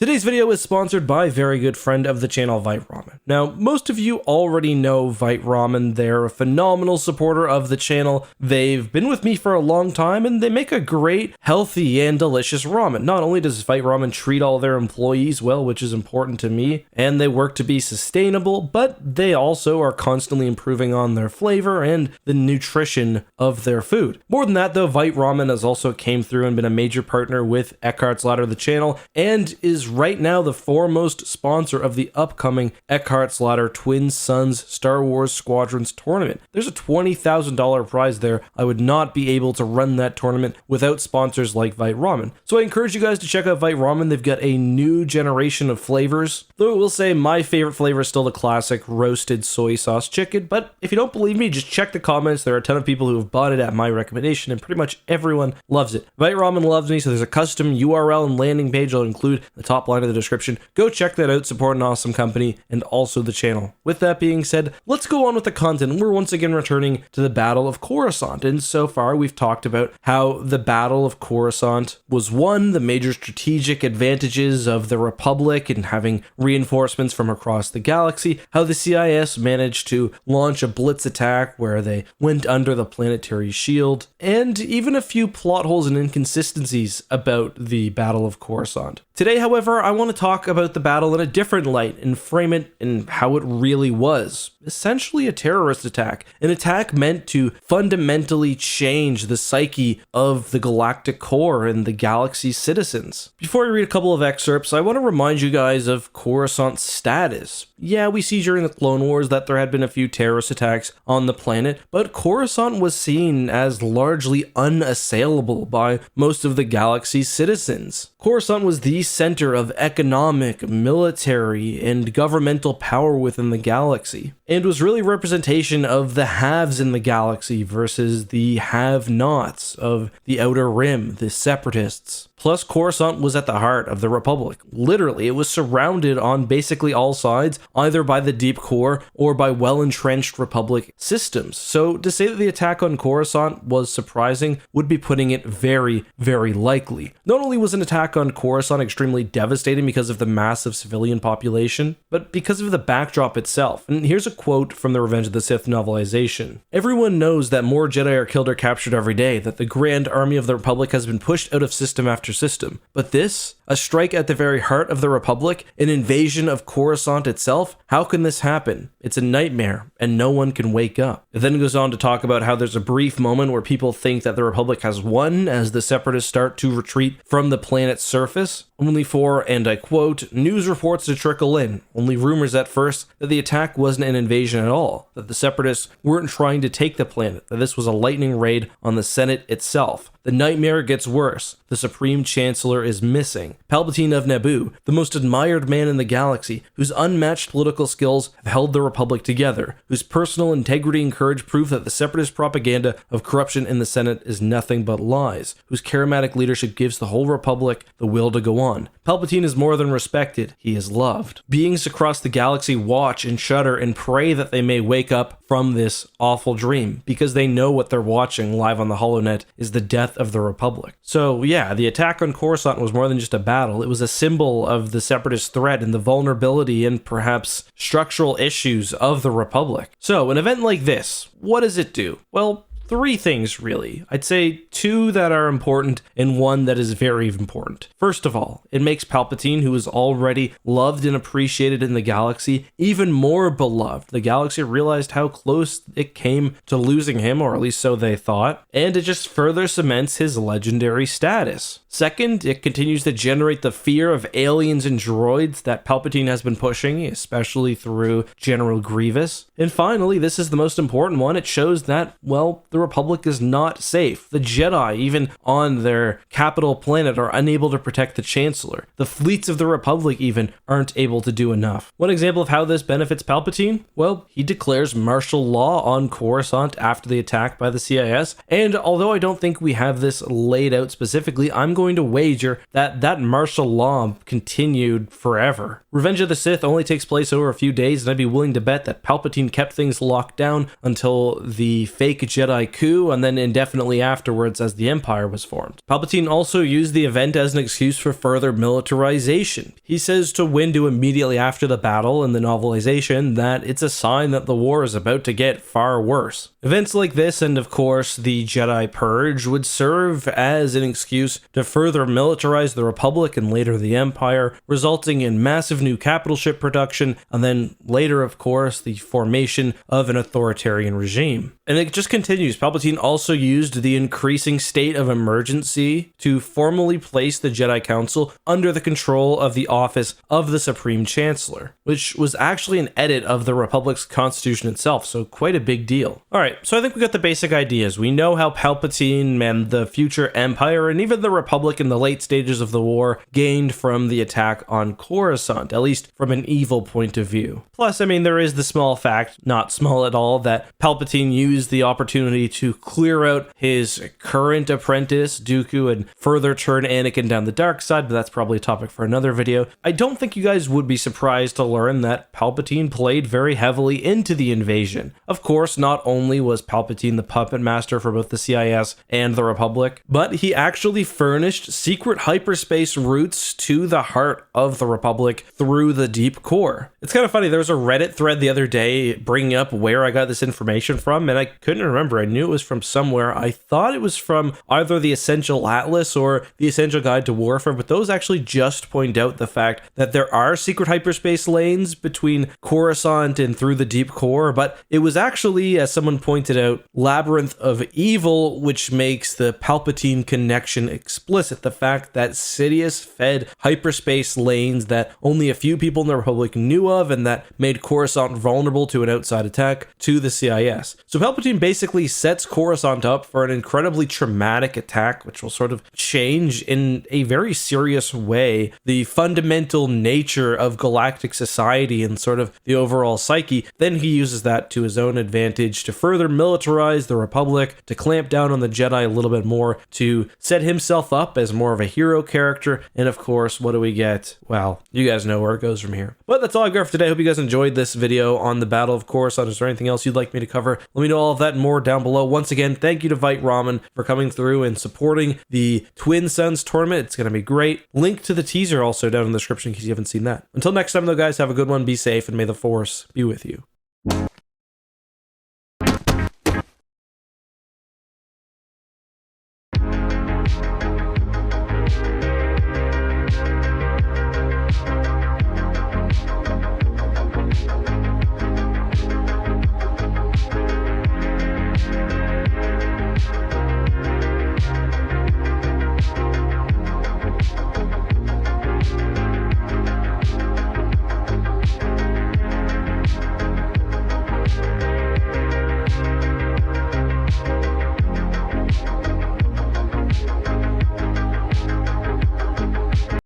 Today's video is sponsored by a very good friend of the channel, Vite Ramen. Now, most of you already know Vite Ramen. They're a phenomenal supporter of the channel. They've been with me for a long time, and they make a great, healthy, and delicious ramen. Not only does Vite Ramen treat all their employees well, which is important to me, and they work to be sustainable, but they also are constantly improving on their flavor and the nutrition of their food. More than that, though, Vite Ramen has also came through and been a major partner with EckhartsLadder, the channel, and is right now the foremost sponsor of the upcoming EckhartsLadder Twin Suns Star Wars Squadrons tournament. There's a $20,000 prize there. I would not be able to run that tournament without sponsors like Vite Ramen. So I encourage you guys to check out Vite Ramen. They've got a new generation of flavors. Though I will say my favorite flavor is still the classic roasted soy sauce chicken, but if you don't believe me, just check the comments. There are a ton of people who have bought it at my recommendation, and pretty much everyone loves it. Vite Ramen loves me, so there's a custom URL and landing page I'll include in the top line of the description. Go check that out, support an awesome company, and also the channel. With that being said, let's go on with the content. We're once again returning to the Battle of Coruscant, and so far we've talked about how the Battle of Coruscant was won, the major strategic advantages of the Republic and having reinforcements from across the galaxy, how the CIS managed to launch a blitz attack where they went under the planetary shield, and even a few plot holes and inconsistencies about the Battle of Coruscant. Today, however, I want to talk about the battle in a different light and frame it in how it really was. Essentially a terrorist attack. An attack meant to fundamentally change the psyche of the galactic core and the galaxy's citizens. Before I read a couple of excerpts, I want to remind you guys of Coruscant's status. Yeah, we see during the Clone Wars that there had been a few terrorist attacks on the planet, but Coruscant was seen as largely unassailable by most of the galaxy's citizens. Coruscant was the center of economic, military, and governmental power within the galaxy, and was really representation of the haves in the galaxy versus the have-nots of the Outer Rim, the separatists. Plus, Coruscant was at the heart of the Republic. Literally, it was surrounded on basically all sides, either by the deep core or by well-entrenched Republic systems. So to say that the attack on Coruscant was surprising would be putting it very, very likely. Not only was an attack on Coruscant extremely devastating because of the massive civilian population, but because of the backdrop itself. And here's a quote from the Revenge of the Sith novelization. "Everyone knows that more Jedi are killed or captured every day, that the Grand Army of the Republic has been pushed out of system after system. But this, a strike at the very heart of the Republic, an invasion of Coruscant itself, how can this happen? It's a nightmare, and no one can wake up." It then goes on to talk about how there's a brief moment where people think that the Republic has won as the Separatists start to retreat from the planet's surface, only for, and I quote, "news reports to trickle in, only rumors at first that the attack wasn't an invasion at all, that the Separatists weren't trying to take the planet, that this was a lightning raid on the Senate itself. The nightmare gets worse. The Supreme Chancellor is missing. Palpatine of Naboo, the most admired man in the galaxy, whose unmatched political skills have held the Republic together, whose personal integrity and courage prove that the Separatist propaganda of corruption in the Senate is nothing but lies, whose charismatic leadership gives the whole Republic the will to go on. Palpatine is more than respected, he is loved. Beings across the galaxy watch and shudder and pray that they may wake up from this awful dream, because they know what they're watching live on the HoloNet is the death of the Republic." So yeah, the attack on Coruscant was more than just a battle. It was a symbol of the Separatist threat and the vulnerability and perhaps structural issues of the Republic. So an event like this, what does it do? Well, three things, really. I'd say two that are important and one that is very important. First of all, it makes Palpatine, who is already loved and appreciated in the galaxy, even more beloved. The galaxy realized how close it came to losing him, or at least so they thought, and it just further cements his legendary status. Second, it continues to generate the fear of aliens and droids that Palpatine has been pushing, especially through General Grievous. And finally, this is the most important one, it shows that, well, the Republic is not safe. The Jedi, even on their capital planet, are unable to protect the Chancellor. The fleets of the Republic even aren't able to do enough. One example of how this benefits Palpatine? Well, he declares martial law on Coruscant after the attack by the CIS, and although I don't think we have this laid out specifically, I'm going to wager that that martial law continued forever. Revenge of the Sith only takes place over a few days, and I'd be willing to bet that Palpatine kept things locked down until the fake Jedi coup, and then indefinitely afterwards as the Empire was formed. Palpatine also used the event as an excuse for further militarization. He says to Windu immediately after the battle in the novelization that it's a sign that the war is about to get far worse. Events like this, and of course the Jedi Purge, would serve as an excuse to further militarize the Republic and later the Empire, resulting in massive new capital ship production, and then later, of course, the formation of an authoritarian regime. And it just continues. Palpatine also used the increasing state of emergency to formally place the Jedi Council under the control of the office of the Supreme Chancellor, which was actually an edit of the Republic's constitution itself, so quite a big deal. Alright, so I think we got the basic ideas. We know how Palpatine and the future Empire, and even the Republic in the late stages of the war, gained from the attack on Coruscant, at least from an evil point of view. Plus, I mean, there is the small fact, not small at all, that Palpatine used the opportunity to clear out his current apprentice, Dooku, and further turn Anakin down the dark side, but that's probably a topic for another video. I don't think you guys would be surprised to learn that Palpatine played very heavily into the invasion. Of course, not only was Palpatine the puppet master for both the CIS and the Republic, but he actually furnished secret hyperspace routes to the heart of the Republic through the deep core. It's kind of funny, there was a Reddit thread the other day bringing up where I got this information from, and I couldn't remember. I knew it was from somewhere. I thought it was from either the Essential Atlas or the Essential Guide to Warfare, but those actually just point out the fact that there are secret hyperspace lanes between Coruscant and through the deep core, but it was actually, as someone pointed out, Labyrinth of Evil, which makes the Palpatine connection explicit. The fact that Sidious fed hyperspace lanes that only a few people in the Republic knew of, and that made Coruscant vulnerable to an outside attack to the CIS. So Palpatine basically sets Coruscant up for an incredibly traumatic attack, which will sort of change in a very serious way the fundamental nature of galactic society and sort of the overall psyche. Then he uses that to his own advantage to further militarize the Republic, to clamp down on the Jedi a little bit more, to set himself up as more of a hero character, and of course, what do we get? Well, you guys know where it goes from here. But that's all I've got for today. I hope you guys enjoyed this video on the Battle of Coruscant. Is there anything else you'd like me to cover? Let me know all of that and more down below. Once again, thank you to Vite Ramen for coming through and supporting the Twin Suns tournament. It's going to be great. Link to the teaser also down in the description in case you haven't seen that. Until next time though, guys, have a good one, be safe, and may the Force be with you.